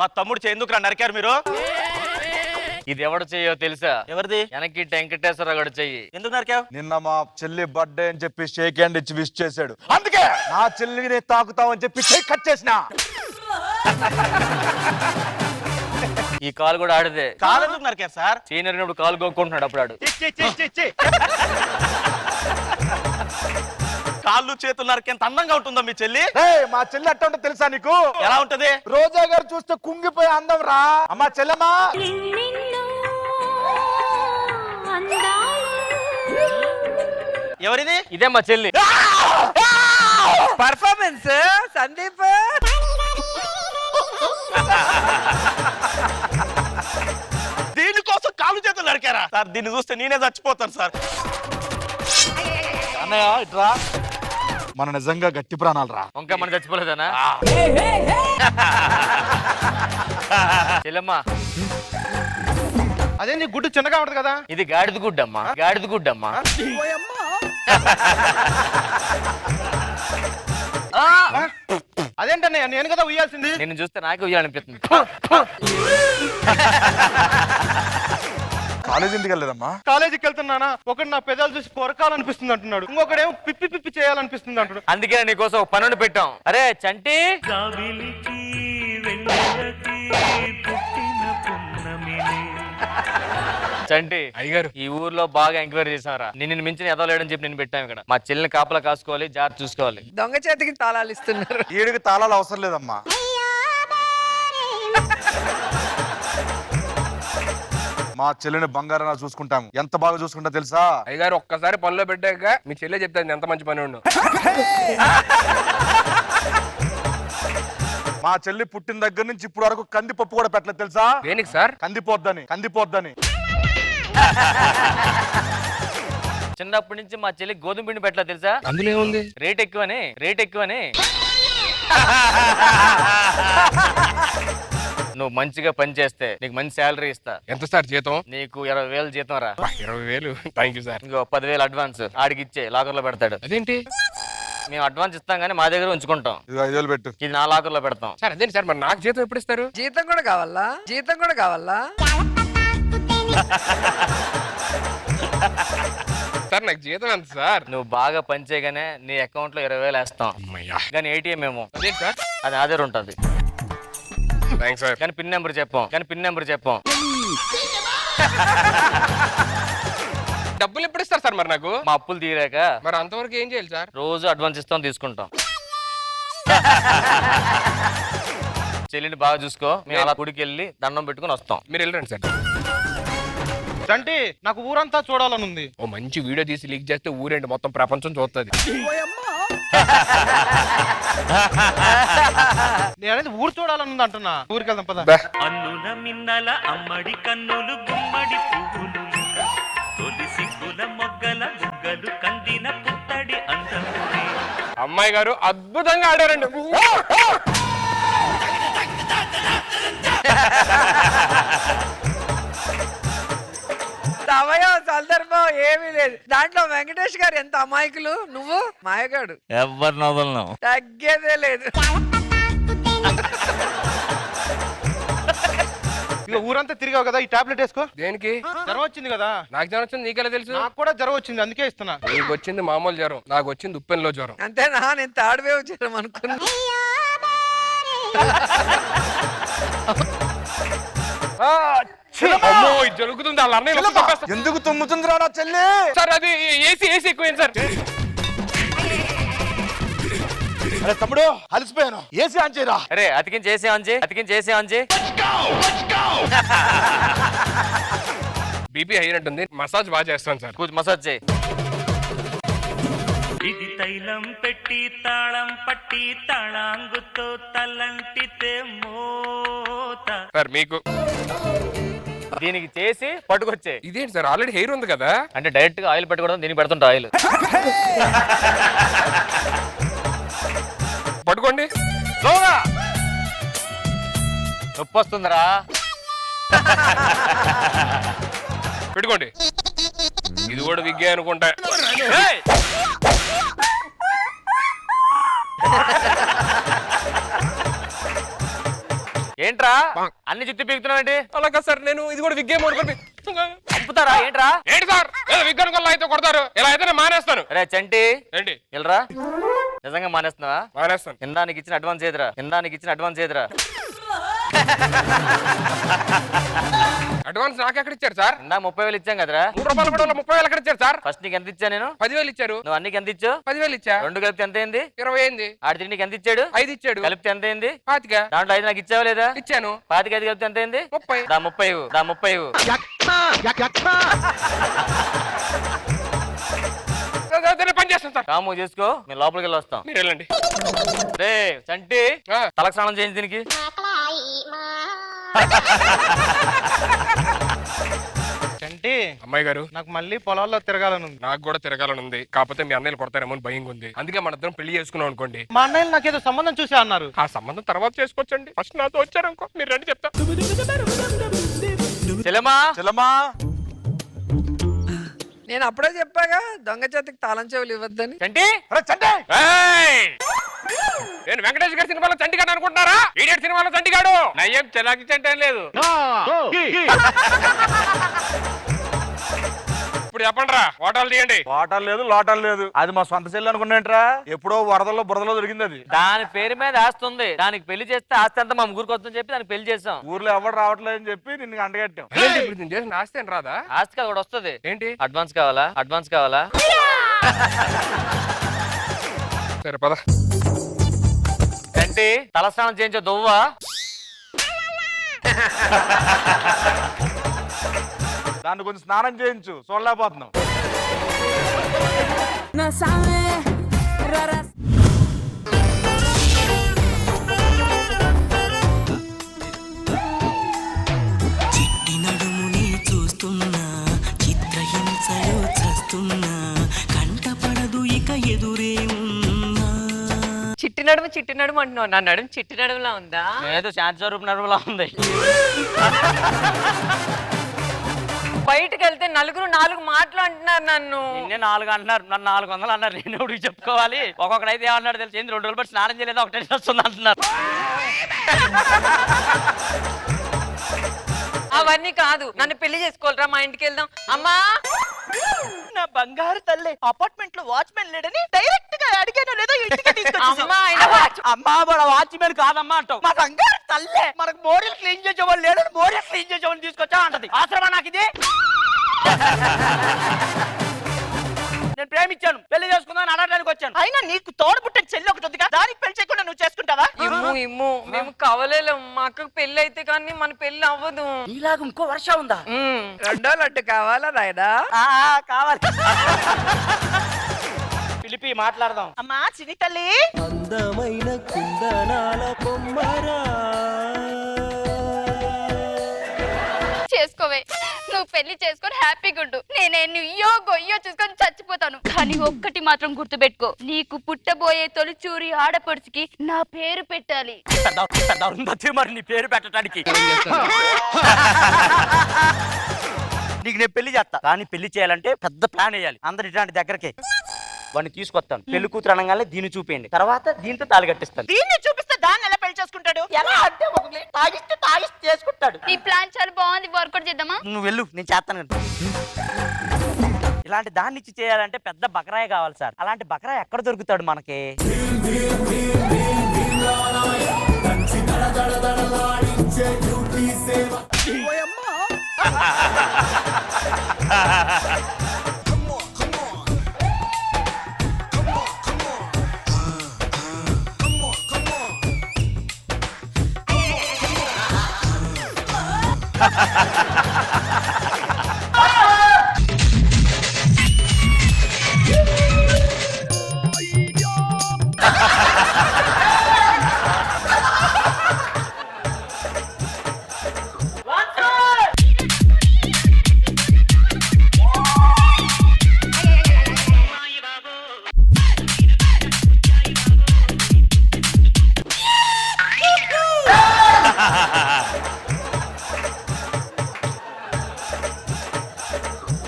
మా తమ్ముడు ఎందుకు నరికారు మీరు? ఇది ఎవడు చెయ్యో తెలుసా? ఎవరిది? వెనక్కి వెంకటేశ్వరరావు గడు చెయ్యి. ఎందుకు నరికావు? నిన్న మా చెల్లి బర్త్డే అని చెప్పి షేక్ హ్యాండ్ ఇచ్చి విష్ చేశాడు, అందుకే నా చెల్లిని తాకుతావని చెప్పి షేక్ కట్ చేసిన. ఈ కాలు కూడా ఆడిదే. కాలు ఎందుకు నరికారు సార్? సీనియర్ కాలు గోక్కుంటున్నాడు అప్పుడు ఆడు. కాళ్ళు చేతులు నరికేంత అందంగా ఉంటుందా మీ చెల్లి? మా చెల్లి అట్ట ఉంటే తెలుసా నీకు? ఎలా ఉంటది? రోజా గారు చూస్తే కుంగిపోయి అందం రా. అమ్మా చెల్లెమ్మా, ఎవరిది? ఇదే మా చెల్లి. పర్ఫార్మెన్స్ సందీప్. దీనికోసం కాళ్ళు చేతులు నరికారా సార్? దీన్ని చూస్తే నేనే చచ్చిపోతాను సార్. అన్నయ్య ఇట్రా, మన నిజంగా గట్టి ప్రాణాలు రా. ఇంకా మనం చచ్చిపోలేదనా? చెల్లమ్మా, అదే నీ గుడ్డు చిన్నగా ఉంటది కదా. ఇది గాడిద గుడ్డమ్మా, గాడిద గుడ్డమ్మా. అదేంటన్నయ్య, నేను కదా ఉయ్యాల్సింది. నిన్ను చూస్తే నాకు ఉయ్యాలనిపిస్తుంది. కాలేజీ ఎందుకు వెళ్ళలేదమ్మా? కాలేజీకి వెళ్తున్నానా, ఒకటి నా పెదాలు చూసి కొరకాలనిపిస్తుంది అంటున్నాడు, ఇంకొకడేమో పిప్పి పిప్పి చేయాలనిపిస్తుంది అంటున్నాడు. అందుకే నీకోసం ఒక పనుని పెట్టాం. అరే చంటి, చంటి అయ్యగారు, ఈ ఊర్లో బాగా ఎంక్వైరీ చేసావరా. నిన్ను మించిన ఎదవలేడని చెప్పి నేను పెట్టాను ఇక్కడ. మా చెల్లిని కాపలా కాసుకోవాలి, జాగ్రత్త చూసుకోవాలి. దొంగ చేతికి తాళాలు ఇస్తున్నారు. ఈడికి తాళాలు అవసరం లేదమ్మా. మా చెల్లిని బంగారం చూసుకుంటాము. ఎంత బాగా చూసుకుంటా తెలుసా? అయ్యగారు ఒక్కసారి పనిలో పెట్టాక మీ చెల్లె చెప్తాను ఎంత మంచి పని ఉండు. మా చెల్లి పుట్టిన దగ్గర నుంచి ఇప్పుడు వరకు కందిపప్పు కూడా పెట్టలేదు తెలుసా? దేనికి సార్? కందిపోద్దని. చిన్నప్పటి నుంచి మా చెల్లి గోధుమ పిండి పెట్టలేదు తెలుసా? అందులో ఏముంది? రేట్ ఎక్కువని. నువ్వు మంచిగా పని చేస్తే నీకు మంచి శాలరీ ఇస్తా. ఎంత సార్ జీతం? నీకు 20,000 జీతం రా. 20,000. Thank you sir. ఇంకో 10,000 అడ్వాన్స్ ఆడికి ఇచ్చే, లాకర్ లో పెడతాడు. అదేంటి? మేము అడ్వాన్స్ ఇస్తాం కానీ మా దగ్గర ఉంచుకుంటాం. ఇది 5,000 పెట్టు. ఇది నా లాకర్ లో పెడతాం. సార్ అదేంటి సార్, మరి నాకు జీతం ఎప్పుడు ఇస్తారు? జీతం కూడా కావాలా? సార్ నాకు జీతం ఎంత సార్? నువ్వు బాగా పని చేయగానే నీ అకౌంట్ లో 20,000 వేస్తాం. అమ్మయ్యా. కానీ ATM ఏమో అదేంటి సార్? అది నా దగ్గర ఉంటుంది. Thanks sir. కానీ పిన్ నెంబర్ చెప్పాం. డబ్బులు ఎప్పుడు ఇస్తారు సార్ మరి నాకు? మా అప్పులు తీరాక. మరి అంతవరకు ఏం చేయాలి సార్? రోజు అడ్వాన్స్ ఇస్తాం, తీసుకుంటాం. చెల్లిని బాగా చూసుకో. మేము అలా గుడికి వెళ్ళి దండం పెట్టుకుని వస్తాం. మీరు వెళ్ళండి సార్. అంటే నాకు ఊరంతా చూడాలని ఉంది. ఓ మంచి వీడియో తీసి లీక్ చేస్తే ఊరేంటి మొత్తం ప్రపంచం చూస్తుంది. నేననేది ఊరు చూడాలని ఉంది అంటున్నా. ఊరికి వెళ్దాం పద. అన్నుల మిన్నల అమ్మడి కన్నులు గుమ్మడి పువ్వులు తొలి సిగ్గుల మొగ్గల బుగ్గలు కందిన పుత్తడి అందములే. అమ్మాయి గారు అద్భుతంగా ఆడారండి. సమయం సందర్భం ఏమీ లేదు. దాంట్లో వెంకటేష్ గారు ఎంత అమాయకులు. నువ్వు మాయగాడు, ఎవరిని వదలను. తగ్గేదే లేదు. ఇక ఊరంతా తిరిగావు కదా, ఈ టాబ్లెట్ వేసుకో. దేనికి? జ్వరం వచ్చింది కదా. నాకు జ్వరం వచ్చింది, నీకెలా తెలుసు? నాకు కూడా జ్వరం వచ్చింది, అందుకే ఇస్తున్నా. నీకు వచ్చింది మామూలు జ్వరం, నాకు వచ్చింది ఉప్పెన్లో జ్వరం. అంతేనా? నేను తాడువే వచ్చాను అనుకున్నా. అమ్మో, ఇది జరుగుతుంది. వాళ్ళ అన్నయ్య వచ్చి చంపేస్తా. ఎందుకు తుమ్ముతుందిరా నా చెల్లి? సార్ అది ఏసీ ఎక్కువైంది సార్. అరే తమ్ముడు, అలసిపోయాను, ఏసీ ఆన్ చేయరా. అరే అతికించేసే అంజి. బీపీ అయినట్టుంది, మసాజ్ బాగా చేస్తాను సార్. కూర్చు, మసాజ్ చేయి. ఇది తైలం పెట్టి తాళం పట్టి తాళాంగుతో తలంటితే మోత. సార్ మీకు దీనికి చేసి పట్టుకొచ్చే. ఇదేంటి సార్, ఆల్రెడీ హెయిర్ ఉంది కదా? అంటే డైరెక్ట్ గా ఆయిల్ పెట్టుకోవడం, దీనికి పెడుతుంటా ఆయిల్. పట్టుకోండి. నొప్పి వస్తుందిరా. పెట్టుకోండి. ఇది కూడా విగ్గే అనుకుంటా. ఏంట్రా అన్ని చుట్టూ పీకుతున్నావు ఏంటి? అలాగా సార్ నేను ఇది కూడా విగ్గే మోడుకొని చంపుతారా ఏంట్రా? ఏంటి సార్ విగ్గను కొల్ల అయితే కొడతారు, ఇలా అయితే నేను మానేస్తాను. అరే చంటి ఏంటి వెళ్ళరా. నిజంగా మానేస్తున్నావా? మానేస్తాను. ఇందానికి ఇచ్చిన అడ్వాన్స్ ఏదిరా? ఇందానికి ఇచ్చిన అడ్వాన్స్ ఏదిరా? అడ్వాన్స్ నాకు ఎక్కడ ఇచ్చారు సార్? ఇందా 30,000 ఇచ్చాం కదరా. 3 రూపాయలు కూడా 30,000 ఎక్కడ ఇచ్చారు సార్? ఫస్ట్ నీకు ఎంత ఇచ్చా నేను? 10,000 ఇచ్చారు. నువ్వు అన్నికి ఎంత ఇచ్చావు? 10,000 ఇచ్చా. రెండు కలిపితే ఎంత అయింది? 20 అయింది. ఆడి తిండికి ఎంత ఇచ్చాడు? 5 ఇచ్చాడు. కలిపితే ఎంత అయింది? 25. దాంట్లో 5 నాకు ఇచ్చావా లేదా? ఇచ్చాను. 25 5 కలిపితే ఎంత అయింది? 30. దా 30 దా 30. నేను పని చేస్తాను సార్. కాము చేసుకో, మేము లోపలికి వెళ్ళి వస్తాం. మీరు వెళ్ళండి. రే చంటి ఆ. తలకు స్నానం చేయించి దీనికి. చంటి అమ్మాయి గారు నాకు మళ్ళీ పొలాల్లో తిరగాలని ఉంది. నాకు కూడా తిరగాలని ఉంది, కాకపోతే మీ అన్నయ్యలు కొడతారేమో అని భయంగా ఉంది. అందుకే మన ఇద్దరం పెళ్లి చేసుకున్నాం అనుకోండి. మా అన్నయ్యలు నాకేదో సంబంధం చూసా అన్నారు. ఆ సంబంధం తర్వాత చేసుకోవచ్చండి. ఫస్ట్ నాతో వచ్చారు అనుకో, మీరు రండి చెప్తా. చెల్లెమా చెల్లమ్మా నేను అప్పుడే చెప్పాగా దొంగ చేతికి తాళం చెవులు ఇవ్వద్దని. చంటి అరే చంటే ఏయ్! నేను వెంకటేష్ గారి సినిమాలో చంటిగాడు అనుకుంటున్నారా? ఈడియట్ సినిమాలో చంటిగాడు. నయ్యం చెలాకి చంటే లేదు. ఇప్పుడు చెప్పండి రా, ఓటాలు తీయండి. వాటర్ లేదు లోటం లేదు, అది మా సొంత చెల్లి అనుకున్నాంట్రా. ఎప్పుడో వరదల్లో బురదలో దొరికింది అది. దాని పేరు మీద ఆస్తి ఉంది, దానికి పెళ్లి చేస్తే ఆస్తి అంతా మా ముగ్గురికి వస్తుందని చెప్పి దానికి పెళ్లి చేసాం. ఊర్లో ఎవరు రావట్లేదు అని చెప్పి నిన్ను అంటగట్టాం. ఏంటి ఇప్పుడు నేను చేసిన ఆస్తి అని రాదా? ఆస్తి కాదు కూడా వస్తుంది. ఏంటి? అడ్వాన్స్ కావాలా? అడ్వాన్స్ కావాలా? సరే పద. చంటి తలస్నానం చేయించే దువ్వా. దాన్ని కొంచెం స్నానం చేయించు, చూడలేకపోతున్నాం. చిట్టి నడుముని చూస్తున్నా, చిత్రహింసలో చస్తున్నా, కంటపడదు ఇక ఎదురే ఉన్నా. చిట్టి నడుము అంటున్నావు, నా నడుము చిట్టి నడుములా ఉందా? ఏదో శాంతి స్వరూప్ నడుములా ఉంది. బయటకు వెళ్తే నలుగురు 4 మాటలు అంటున్నారు నన్ను. నిన్నే 4 అంటున్నారు, నన్ను 400 అన్నారు. నేను ఎవరికి చెప్పుకోవాలి? ఒక్కొక్కడైతే ఏమన్నాడు తెలుసు, 2 రోజులు బట్టి స్నానం చేయలేదు, ఒకటే వస్తుంది అంటున్నారు. అవన్నీ కాదు, నన్ను పెళ్లి చేసుకోవాలరా, మా ఇంటికి వెళ్దాం. అమ్మా నా బంగారు తల్లి, అపార్ట్మెంట్ లో వాచ్మెన్ లేడని డైరెక్ట్ గా అడిగాను లేదో ఇంటికి అమ్మా, ఆయన watch- అమ్మా మన వాచ్మెన్ కాదమ్మా అంటావు. మా బంగారు తల్లే, మనకు మోడల్ క్లీన్ చేసేవాళ్ళు లేడని మోడల్ క్లీన్ చేసేవాళ్ళు తీసుకొచ్చా అంటది. అవసరమా నాకు ఇది? నేను ప్రేమించాను, పెళ్లి చేసుకుందాం అనడానికి వచ్చాను. అయినా నీకు తోడు పుట్టిన చెల్లి ఒకటి ఉంది కదా, దానికి పెళ్లి చేయకుండా నువ్వు చేసుకుంటావా? ఇమ్ము మేము కావలేము, మా అక్కకు పెళ్లి అయితే కానీ మన పెళ్లి అవ్వదు. ఇలాగ ఇంకో వర్ష ఉందా? రెండో లడ్డు కావాలా రాయడా? కావాలి. పిలిపి మాట్లాడదాం. అమ్మా చిన్ని తల్లి, అందమైన కుందనాల బొమ్మరా, చేసుకోవే, నువ్వు పెళ్లి చేసుకొని హ్యాపీగా ఉండు. నేనే నుయ్యో గొయ్యో చూసుకొని చచ్చిపోతాను. కానీ ఒక్కటి మాత్రం గుర్తుపెట్టుకో, నీకు పుట్టబోయే తొలిచూరి ఆడపడుచుకి నా పేరు పెట్టాలి. మరి నీ పేరు పెట్టడానికి నీకు నేను పెళ్లి చేస్తా, కానీ పెళ్లి చేయాలంటే పెద్ద ప్లాన్ వేయాలి. అందరు ఇట్లాంటి దగ్గరకే వాడిని తీసుకొస్తాను. పెళ్లి కూతురు అనగానే దీన్ని చూపేయండి, తర్వాత దీంతో తాళి కట్టిస్తాను. దీన్ని చూపిస్తే దాన్ని ఎలా పెళ్లి చేసుకుంటాడు? ఎలా అంటే తాగిస్తే చేసుకుంటాడు. ఈ ప్లాన్ చాలా బాగుంది, వర్కౌట్ చేద్దామా? నువ్వు వెళ్ళు, నేను చేస్తాను కదా. ఇలాంటి దాన్ని ఇచ్చి చేయాలంటే పెద్ద బకరాయి కావాలి సార్. అలాంటి బకరాయి ఎక్కడ దొరుకుతాడు మనకి?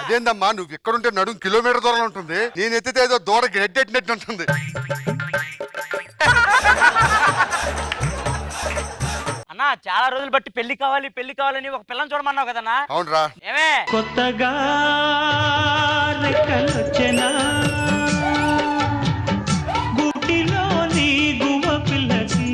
అదేందమ్మా, నువ్వు ఎక్కడుంటే నడుము కిలోమీటర్ దూరంలో ఉంటుంది, నేను ఎత్తితే ఏదో దూర గెడ్డెట్టినట్టు ఉంటుంది. అన్న అన్నా చాలా రోజులు బట్టి పెళ్లి కావాలని ఒక పిల్లని చూడమన్నావు కదన్నా. అవునరా. ఏమే కొత్తగా రెక్కలొచ్చెనా గూటిలోని గువ్వ పిల్లకి.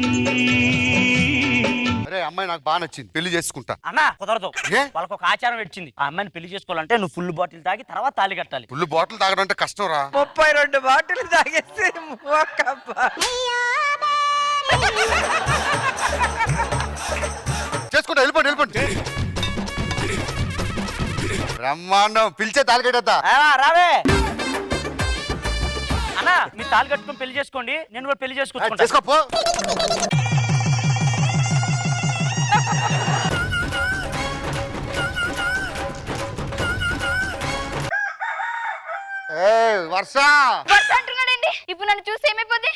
అరే అమ్మాయి నాకు బాగా నచ్చింది, పెళ్లి చేసుకుంటా. అన్నా కుదరదు, ఏ? వాళ్ళకి ఒక ఆచారం వచ్చింది. ఆ అమ్మాయిని పెళ్లి చేసుకోవాలంటే నువ్వు ఫుల్ బాటిల్ తాగి తర్వాత తాళి కట్టాలి. ఫుల్ బాటిల్ తాగడం అంటే కష్టం రా. 32 బాటిల్ తాగేసి చేసుకుంటా, వెళ్ళిపోండి. బ్రహ్మాండం, పిలిచే తాలిగడ్డ. రావే అన్నా, మీరు తాళి కట్టుకుని పెళ్లి చేసుకోండి, నేను కూడా పెళ్లి చేసుకుంటా. చేసుకోపో. వర్ష అంటున్నాడండి. ఇప్పుడు నన్ను చూసి ఏమైపోద్ది?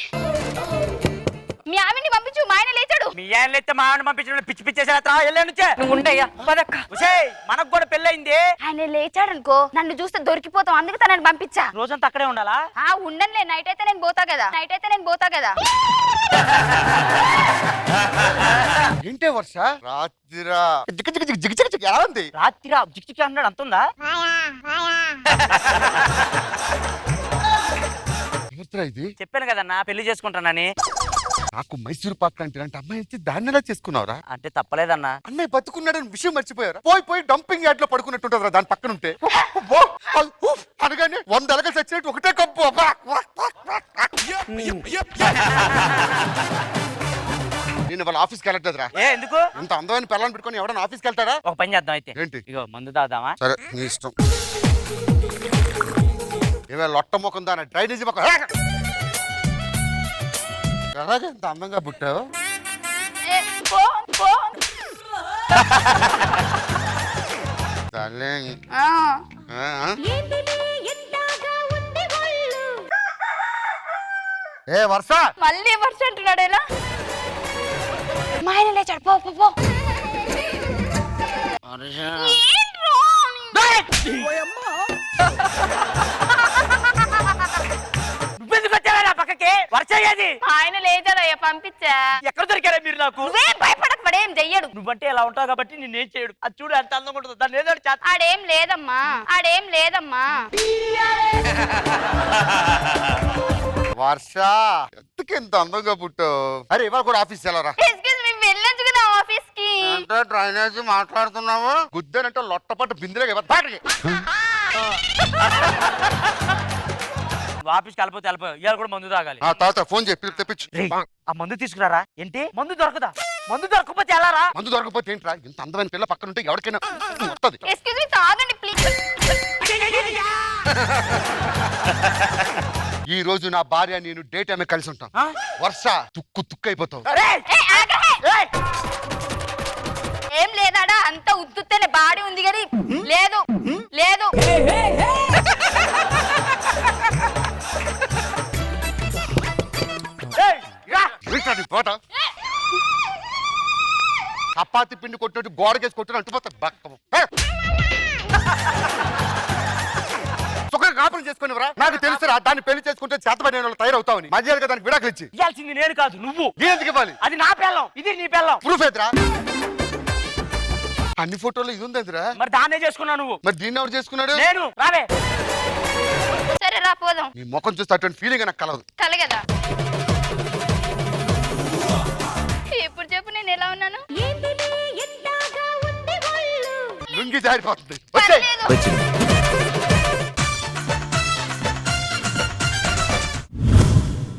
మీ ఆవిడ్ని పంపించు, మా ఆయన లేచాడు. మీ ఆయన లేస్తే మా ఆవిడ పంపించడం పిచ్చి పిచ్చేసా వెళ్ళే నుంచే. నువ్వు ఉండయ్యా పదక్క. మనకు కూడా పెళ్ళయింది. ఆయన లేచాడు అనుకో, నన్ను చూస్తే దొరికిపోతాం, అందుకే తనని పంపించా. రోజంతా అక్కడే ఉండాలా? ఉండనులే, నైట్ అయితే నేను పోతా కదా. ఏంటే వర్ష రాత్రిరా జిగ్ ఎలా ఉంది? రాత్రిరా జిక్చికి అన్నాడు, అంతుందా? ఇది చెప్పాను కదన్నా పెళ్లి చేసుకుంటానని. నాకు మైసూరు పాక్ అంటే అమ్మాయి ఇచ్చి దాన్ని ఎలా చేసుకున్నావురా? అంటే తప్పలేదన్నా. అన్నయ్య బతుకున్నాడని విషయం మర్చిపోయారా? పోయి డంపింగ్ యార్డ్ లో పడుకున్నట్టుంటదిరా దాని పక్కన ఉంటే. అనగానే 100 ఎలకలు చచ్చినట్టు ఒకటే కంపు. నేను వాళ్ళ ఆఫీస్కి వెళ్ళట్లేదురా. ఎందుకు? ఇంత అందమైన పిల్లలు పెట్టుకొని ఎవడన్నా ఆఫీస్కి వెళ్తారా? ఒక పని చేద్దాం అయితే. ఏంటి? ఇగో మందు తాగుదామా? సరే నీ ఇష్టం. ఏమే లొట్ట ముఖం దాని డ్రైనేజీ ముఖం. ఎలాగ ఎంత అందంగా పుట్టావు? ఏ వర్ష మళ్ళీ వర్ష అంటున్నాడు. ఎలా? మా ఆయన లేచాడు, పో. నువ్వెందుకు వచ్చావా పక్కకి? వర్ష ఏది? ఆయన లేచాడయ్యా, పంపించా. ఎక్కడ దొరికారా మీరు నాకు? నువ్వేం భయపడకు, వాడేం చెయ్యడు. నువ్వంటే ఎలా ఉంటావు కాబట్టి నేనేం చేయడు. అది చూడు ఎంత అందంగా ఉంటుంది. దాన్ని ఏదో ఒకటి చేస్తా. ఆడేం లేదమ్మా. వర్ష ఎందుకు ఎంత అందంగా పుట్టావు? అరే ఇవాళ కూడా ఆఫీస్ వెళ్ళరా? వెళ్ళొచ్చు కదా ఆఫీస్ కి. డ్రైనేజ్ మాట్లాడుతున్నావు. గుద్దేనంటే లొట్టపట్టు బిందులే. ఆఫీస్కి వెళ్ళిపోతే ఇవాళ కూడా మందు తాగాలి. తాత ఫోన్ చెప్పి తెప్పించు. ఆ మందు తీసుకురారా. ఏంటి మందు దొరకదా? మందు దొరకకపోతే ఎలారా? మందు దొరకపోతే ఏంట్రా? ఇంత అందమైన పిల్ల పక్కన ఉంటే ఎవరికైనా వస్తుంది. ఎక్స్క్యూజ్ మీ, తాగండి ప్లీజ్. ఈ రోజు నా భార్య నేను డే టైమే కలిసి ఉంటాం. వర్ష తుక్కు అయిపోతావు. ఏం లేదాడా, అంత ఉత్తుత్తేనే బాడీ ఉంది కానీ లేదు. చపాతి పిండి కొట్టినట్టు గోడకేసి కొట్టిన అంటుపోతాడు. సుఖంగా కాపురం చేసుకునేవరా? నాకు తెలుసురా, దాన్ని పెళ్లి చేసుకుంటే చేతపడిన వాళ్ళు తయారవుతావని. మధ్యాహ్నం దానికి విడాకులు ఇచ్చి. ఇవ్వాల్సింది నేను కాదు, నువ్వు. ఎందుకు ఇవ్వాలి? అది నా పెళ్ళం, ఇది నీ పెళ్ళం. ప్రూఫ్ ఎదురా? అన్ని ఫోటోలు ఇది ఉంది ఎదురా? మరి దాన్నే చేసుకున్నావు నువ్వు. మరి దీన్ని ఎవరు చేసుకున్నాడు? నేను. రావే. సరే రా పోదాం. నీ ముఖం చూస్తే అటువంటి ఫీలింగ్ నాకు కలదు. కలగదా? ఇప్పుడు చెప్పు, నేను ఎలా ఉన్నాను? లుంగి జారిపోతుంది. పర్లేదు.